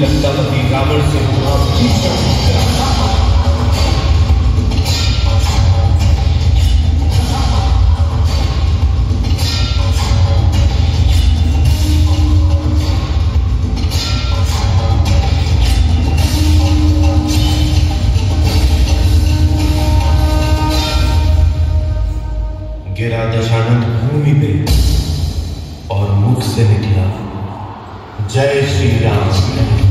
लगता कभी रावण से आप जीत सकते हैं। गिरा दशानंद भूमि पे और मुख से निकला जय श्री राम।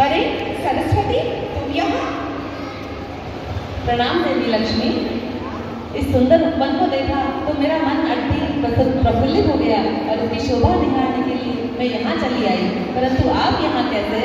अरे सरस्वती, तुम यहाँ? प्रणाम देवी लक्ष्मी। इस सुंदर उपवन को देखा तो मेरा मन अति प्रफुल्लित हो गया और उसकी शोभा निहारने के लिए मैं यहाँ चली आई। परंतु आप यहाँ कैसे?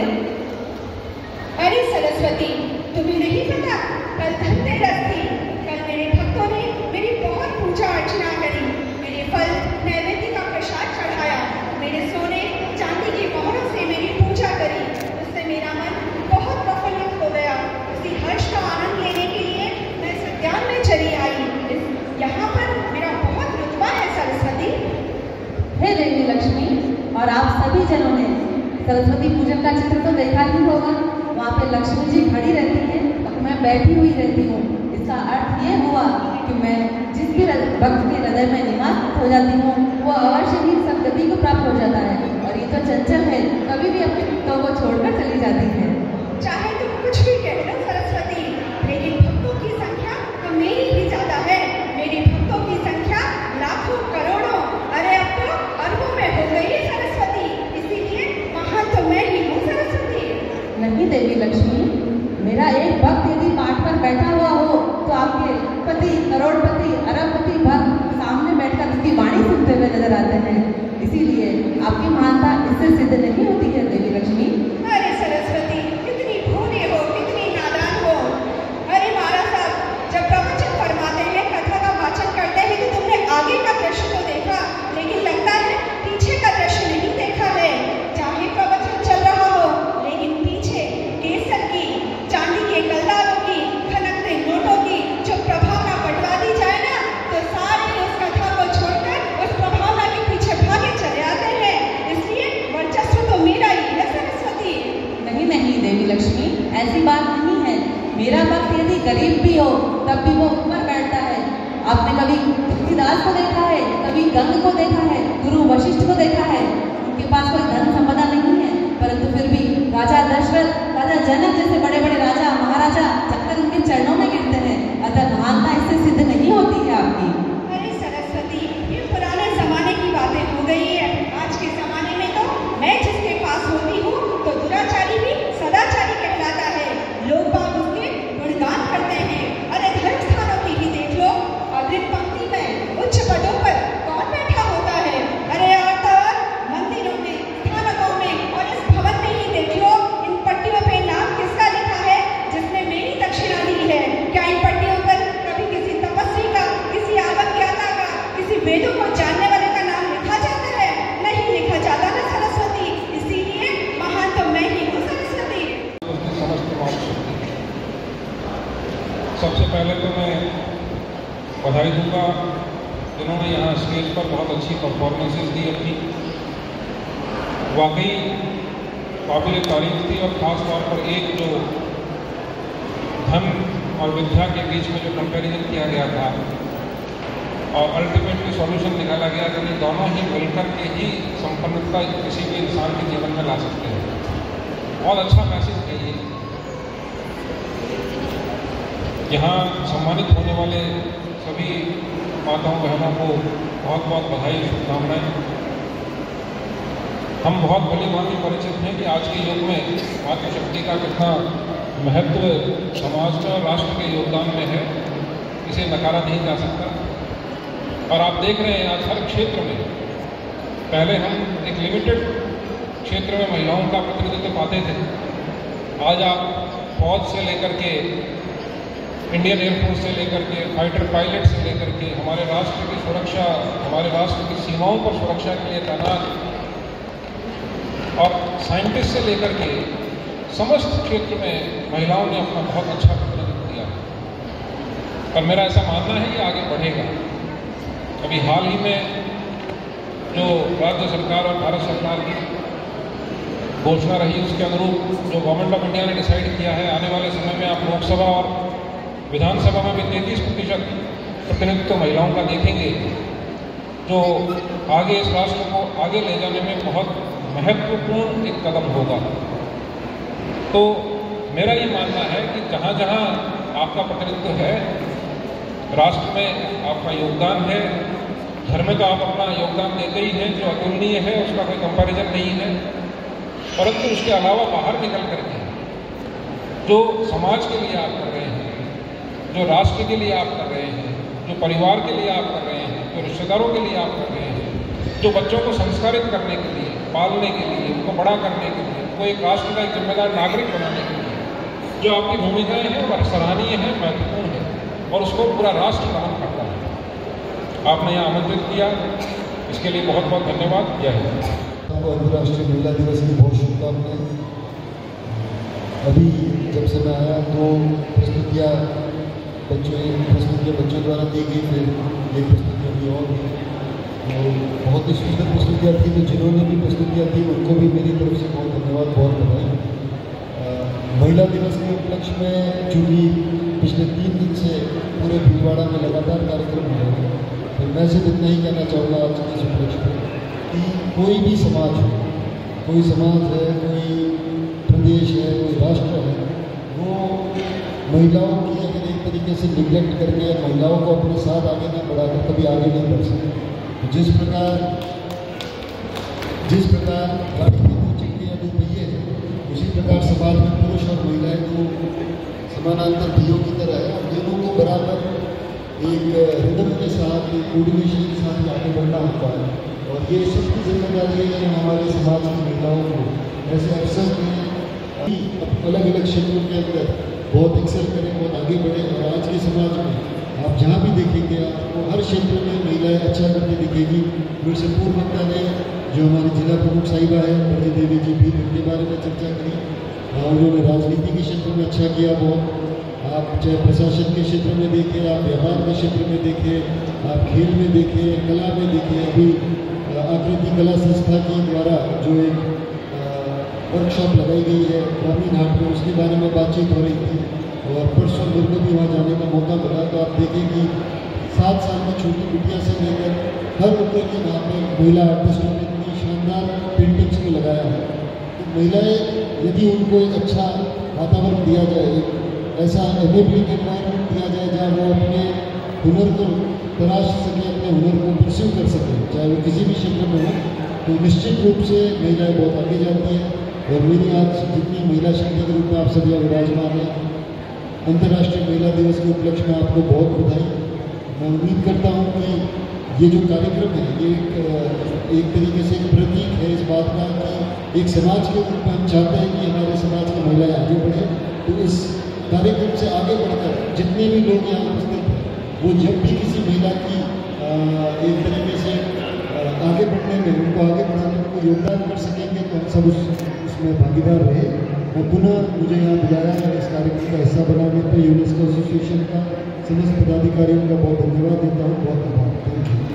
अरे सरस्वती, तुम्हें नहीं पता, कल धनतेरस थी। कल मेरे भक्तों ने मेरी बहुत पूजा अर्चना करी, मेरे फल नैवेद्य का प्रसाद चढ़ाया, मेरे सोने चांदी की मोहरों से मेरी पूजा करी। उससे मेरा मन बहुत प्रफुल्लित हो गया। उसी हर्ष का आनंद लेने के लिए मैं इस उद्यान में चली आई। यहाँ पर मेरा बहुत रुतबा है सरस्वती। हे देवी लक्ष्मी, और आप सभी जनों ने सरस्वती पूजन का चित्र तो देखा ही होगा। वहाँ पे लक्ष्मी जी खड़ी रहती हैं और मैं बैठी हुई रहती हूँ। इसका अर्थ ये हुआ कि मैं जिस भी भक्त के हृदय में निवास हो जाती हूँ वो अवश्य ही सदगति को प्राप्त हो जाता है। और ये तो चंचल है, कभी भी अपने भक्तों को छोड़कर चली जाती है। चाहे तुम कुछ भी कह लो सरस्वती, मेरे भक्तों की संख्या तो मेरी ही ज्यादा है। मेरे भक्तों की संख्या लाखों करोड़ों, अरे अब तो अरबों में हो गई है सरस्वती। इसीलिए महान तो मैं ही हूँ सरस्वती। नहीं देवी लक्ष्मी, मेरा एक भक्त यदि पाठ पर बैठा हुआ हो तो आपके पति, करोड़पति, अरबपति भक्त सामने बैठकर उसकी वाणी सुनते हुए नजर आते हैं। इसीलिए आपकी महानता बेटी हो तब भी वो ऊपर बैठता है। आपने कभी तुलसीदास को देखा है, कभी गंग को देखा है, गुरु वशिष्ठ को देखा है। उनके पास कोई धन संपदा नहीं है, परंतु फिर भी राजा दशरथ, राजा जनक जैसे बड़े बड़े राजा महाराजा चक्कर उनके चरणों में गिरते हैं। अतः महानता इससे सिद्ध नहीं होती है आपकी। अरे सरस्वती, ये पुराने जमाने की बातें हो गई है। आज के जमाने में तो मैं जिसके पास होती हूँ तो दुराचारी भी सदाचारी कहलाता है। लोग बाग उसके गुणगान करते हैं। अरे धर्म स्थानों की ही देख लो, अग्रिम पंक्ति में उच्च पदों पर कौन बैठा होता है। अरे और मंदिरों में, स्थानकों में और इस भवन में ही देख लो, इन पट्टियों पे नाम किसका लिखा है जिसने मेरी दक्षिणा दी है। क्या इन पट्टियों पर कभी किसी तपस्वी का, किसी आत्मज्ञाता का, किसी वेदों को जानने वाले का नाम लिखा जाता है? नहीं लिखा जाता ना सरस्वती। इसीलिए महान तो मैं ही हूँ सरस्वती। सबसे पहले तो मैं बधाई दूंगा जिन्होंने यहाँ स्टेज पर बहुत अच्छी परफॉर्मेंसेस दी अपनी। वाकई काबिल तारीफ थी, और ख़ास तौर पर एक जो धन और विद्या के बीच में जो कंपैरिजन किया गया था और अल्टीमेटली सॉल्यूशन निकाला गया कि नहीं, दोनों ही मिलकर के ही संपन्नता किसी भी इंसान के जीवन में ला सकते हैं। बहुत अच्छा मैसेज है ये। यहाँ सम्मानित होने वाले सभी माताओं बहनों को बहुत बहुत बधाई, शुभकामनाएं। हम बहुत भली भांति परिचित हैं कि आज के युग में मातृशक्ति का कितना महत्व समाज में और राष्ट्र के योगदान में है, इसे नकारा नहीं जा सकता। और आप देख रहे हैं आज हर क्षेत्र में, पहले हम एक लिमिटेड क्षेत्र में महिलाओं का प्रतिनिधित्व पाते थे। आज आप फौज से लेकर के, इंडियन एयरफोर्स से लेकर के, फाइटर पायलट से लेकर के, हमारे राष्ट्र की सुरक्षा, हमारे राष्ट्र की सीमाओं पर सुरक्षा के लिए तैनात, और साइंटिस्ट से लेकर के समस्त क्षेत्र में महिलाओं ने अपना बहुत अच्छा प्रतिनिधित्व दिया। पर मेरा ऐसा मानना है कि आगे बढ़ेगा। अभी हाल ही में जो राज्य सरकार और भारत सरकार की घोषणा रही, उसके अनुरूप जो गवर्नमेंट ऑफ इंडिया ने डिसाइड किया है, आने वाले समय में आप लोकसभा और विधानसभा में भी 33% प्रतिनिधित्व महिलाओं का देखेंगे, जो आगे इस राष्ट्र को आगे ले जाने में बहुत महत्वपूर्ण एक कदम होगा। तो मेरा ये मानना है कि जहाँ जहाँ आपका प्रतिनिधित्व है, राष्ट्र में आपका योगदान है, घर में तो आप अपना योगदान देते ही हैं, जो अतुलनीय है, उसका कोई कंपैरिजन नहीं है। परंतु उसके अलावा बाहर निकल करके जो समाज के लिए आप कर रहे हैं, जो राष्ट्र के लिए आप कर रहे हैं, जो परिवार के लिए आप कर रहे हैं, जो रिश्तेदारों के लिए आप कर रहे हैं, जो बच्चों को संस्कारित करने के लिए, पालने के लिए, उनको बड़ा करने के लिए, उनको एक राष्ट्र का एक जिम्मेदार नागरिक बनाने के लिए जो आपकी भूमिकाएं हैं वह सराहनीय है, महत्वपूर्ण है, और उसको पूरा राष्ट्र नमन करता है। आपने यहाँ आमंत्रित किया, इसके लिए बहुत बहुत धन्यवाद। जय हिंद। अंतर्राष्ट्रीय महिला दिवस की बहुत शुभकामनाएं। अभी जब से मैं आया तो प्रस्तुतियाँ बच्चों द्वारा दी गई, फिर ये प्रस्तुतियाँ भी और बहुत ही सुंदर प्रस्तुतियाँ थी। तो जिन्होंने भी प्रस्तुतियाँ दी उनको भी मेरी तरफ से बहुत धन्यवाद, बहुत बधाई। महिला दिवस के उपलक्ष्य में चूँकि पिछले 3 दिन से पूरे भीलवाड़ा में लगातार कार्यक्रम हो रहे हैं, तो मैं सिर्फ इतना ही कहना चाहूँगा आज के इस उपलक्ष्य में कि कोई भी समाज है, कोई प्रदेश है, कोई राष्ट्र है, वो महिलाओं की अगर एक तरीके से निगलेक्ट करके महिलाओं को अपने साथ आगे न बढ़ाकर कभी आगे नहीं बढ़ सकते। तो जिस प्रकार गाड़ी के 2 चक्के या 2 पहिए हैं, उसी प्रकार समाज में पुरुष और महिलाएं तो समानांतर पहियों की तरह है, और दोनों को बराबर एक रिदम के साथ, एक कोऑर्डिनेशन के साथ आगे बढ़ना होता है। और ये सबकी जिम्मेदारी है कि हमारे समाज की महिलाओं को ऐसे अवसर दें, अलग अलग क्षेत्रों के अंदर बहुत एक्सेल करें, बहुत आगे बढ़े। और आज के समाज में आप जहाँ भी देखेंगे आपको हर क्षेत्र में महिलाएं अच्छा करती दिखेगी। मेरे से पूर्व वक्ता ने जो हमारी जिला प्रमुख साहिबा है बड़ी देवी जी भी उनके बारे में चर्चा करी, और उन्होंने राजनीति के क्षेत्र में अच्छा किया बहुत। आप चाहे प्रशासन के क्षेत्र में देखें, आप व्यापार के क्षेत्र में देखें, आप खेल में देखें, कला में देखें। अभी आकृति कला संस्था के द्वारा जो एक वर्कशॉप लगाई गई है ग्रामीण हाट में, उसके बारे में बातचीत हो रही थी। और परसों मेरे को भी वहाँ जाने का मौका मिला, तो आप देखें कि 7 साल की छोटी बिटिया से लेकर हर उम्र के वहाँ पर महिला आर्टिस्टों ने इतनी शानदार पेंटिंग्स को लगाया है। तो महिलाएं यदि उनको एक अच्छा वातावरण दिया जाए, एक ऐसा एनेबलिंग एनवायरमेंट दिया जाए जहाँ वो अपने हुनर को तराश सके, अपने हुनर को परस्यू कर सके, चाहे वो किसी भी क्षेत्र में हो, तो निश्चित रूप से महिलाएं बहुत आगे जाती हैं। और मेरी आज जितनी महिला शक्ति के रूप में आप सभी विराजमान हैं, अंतर्राष्ट्रीय महिला दिवस के उपलक्ष्य में आपको बहुत बधाई। मैं उम्मीद करता हूँ कि ये जो कार्यक्रम है ये एक तरीके से एक प्रतीक है इस बात का कि एक समाज के रूप में हम चाहते हैं कि हमारे समाज की महिलाएं आगे बढ़े। तो इस कार्यक्रम से आगे बढ़कर जितने भी लोग यहाँ उपस्थित हैं, वो जब भी किसी महिला की एक तरीके से आगे बढ़ने में, उनको आगे बढ़ाने में कोई योगदान कर सकेंगे, तो हम सब उसमें भागीदार रहे। मैं पुनः मुझे यहाँ बुलाया है, इस कार्यक्रम का हिस्सा बनाने पर यूनेस्को एसोसिएशन का समस्त पदाधिकारियों का बहुत धन्यवाद देता हूँ। बहुत धन्यवाद। Thank you.